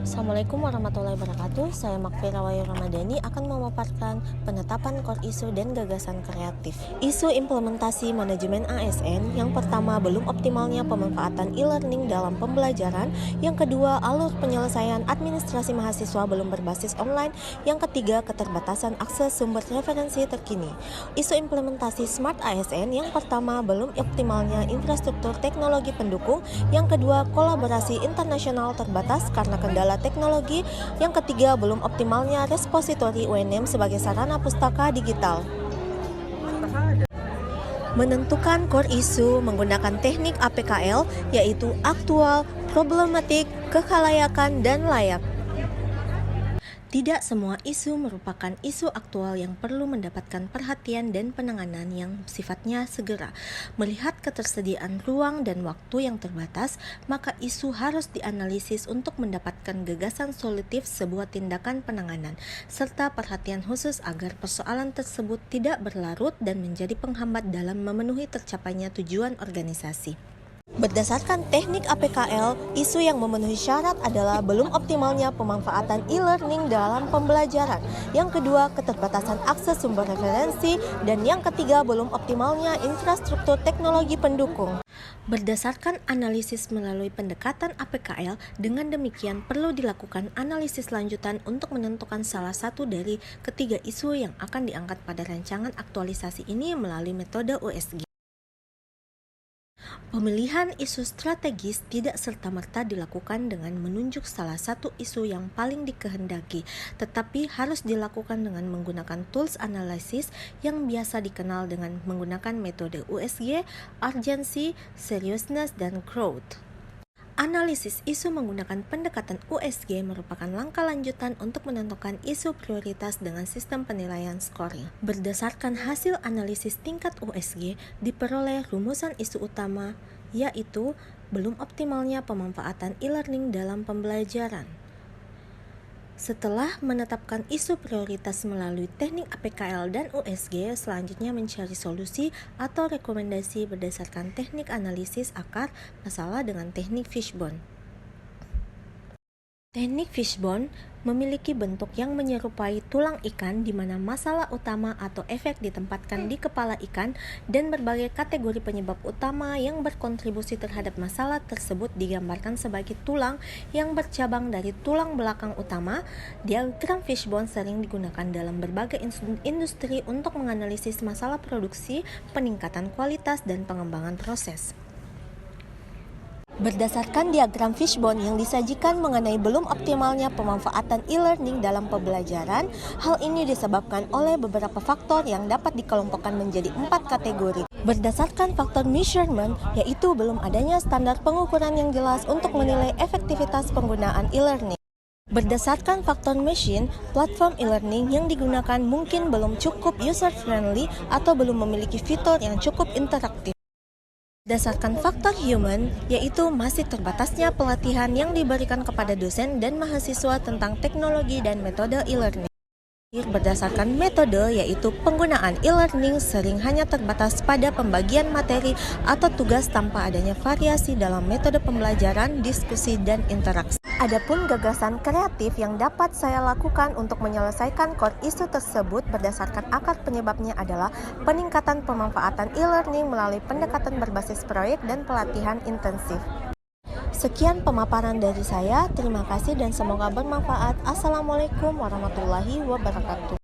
Assalamualaikum warahmatullahi wabarakatuh. Saya Makfira Wahyu Ramadhani akan memaparkan penetapan core isu dan gagasan kreatif. Isu implementasi manajemen ASN. Yang pertama, belum optimalnya pemanfaatan e-learning dalam pembelajaran. Yang kedua, alur penyelesaian administrasi mahasiswa belum berbasis online. Yang ketiga, keterbatasan akses sumber referensi terkini. Isu implementasi Smart ASN. Yang pertama, belum optimalnya infrastruktur teknologi pendukung. Yang kedua, kolaborasi internasional terbatas karena kendala teknologi. Yang ketiga, belum optimalnya repositori UNM sebagai sarana pustaka digital. Menentukan core isu menggunakan teknik APKL, yaitu aktual, problematik, kekhalayakan, dan layak. Tidak semua isu merupakan isu aktual yang perlu mendapatkan perhatian dan penanganan yang sifatnya segera. Melihat ketersediaan ruang dan waktu yang terbatas, maka isu harus dianalisis untuk mendapatkan gagasan solutif sebuah tindakan penanganan, serta perhatian khusus agar persoalan tersebut tidak berlarut dan menjadi penghambat dalam memenuhi tercapainya tujuan organisasi. Berdasarkan teknik APKL, isu yang memenuhi syarat adalah belum optimalnya pemanfaatan e-learning dalam pembelajaran. Yang kedua, keterbatasan akses sumber referensi. Dan yang ketiga, belum optimalnya infrastruktur teknologi pendukung. Berdasarkan analisis melalui pendekatan APKL, dengan demikian perlu dilakukan analisis lanjutan untuk menentukan salah satu dari ketiga isu yang akan diangkat pada rancangan aktualisasi ini melalui metode USG. Pemilihan isu strategis tidak serta-merta dilakukan dengan menunjuk salah satu isu yang paling dikehendaki, tetapi harus dilakukan dengan menggunakan tools analisis yang biasa dikenal dengan menggunakan metode USG, urgency, seriousness, dan growth. Analisis isu menggunakan pendekatan USG merupakan langkah lanjutan untuk menentukan isu prioritas dengan sistem penilaian scoring. Berdasarkan hasil analisis tingkat USG, diperoleh rumusan isu utama, yaitu belum optimalnya pemanfaatan e-learning dalam pembelajaran. Setelah menetapkan isu prioritas melalui teknik APKL dan USG, selanjutnya mencari solusi atau rekomendasi berdasarkan teknik analisis akar masalah dengan teknik fishbone. Teknik fishbone memiliki bentuk yang menyerupai tulang ikan di mana masalah utama atau efek ditempatkan di kepala ikan dan berbagai kategori penyebab utama yang berkontribusi terhadap masalah tersebut digambarkan sebagai tulang yang bercabang dari tulang belakang utama. Diagram fishbone sering digunakan dalam berbagai industri untuk menganalisis masalah produksi, peningkatan kualitas, dan pengembangan proses. Berdasarkan diagram fishbone yang disajikan mengenai belum optimalnya pemanfaatan e-learning dalam pembelajaran, hal ini disebabkan oleh beberapa faktor yang dapat dikelompokkan menjadi 4 kategori. Berdasarkan faktor measurement, yaitu belum adanya standar pengukuran yang jelas untuk menilai efektivitas penggunaan e-learning. Berdasarkan faktor machine, platform e-learning yang digunakan mungkin belum cukup user-friendly atau belum memiliki fitur yang cukup interaktif. Berdasarkan faktor human, yaitu masih terbatasnya pelatihan yang diberikan kepada dosen dan mahasiswa tentang teknologi dan metode e-learning. Berdasarkan metode, yaitu penggunaan e-learning sering hanya terbatas pada pembagian materi atau tugas tanpa adanya variasi dalam metode pembelajaran, diskusi, dan interaksi. Adapun gagasan kreatif yang dapat saya lakukan untuk menyelesaikan core isu tersebut berdasarkan akar penyebabnya adalah peningkatan pemanfaatan e-learning melalui pendekatan berbasis proyek dan pelatihan intensif. Sekian pemaparan dari saya, terima kasih dan semoga bermanfaat. Assalamualaikum warahmatullahi wabarakatuh.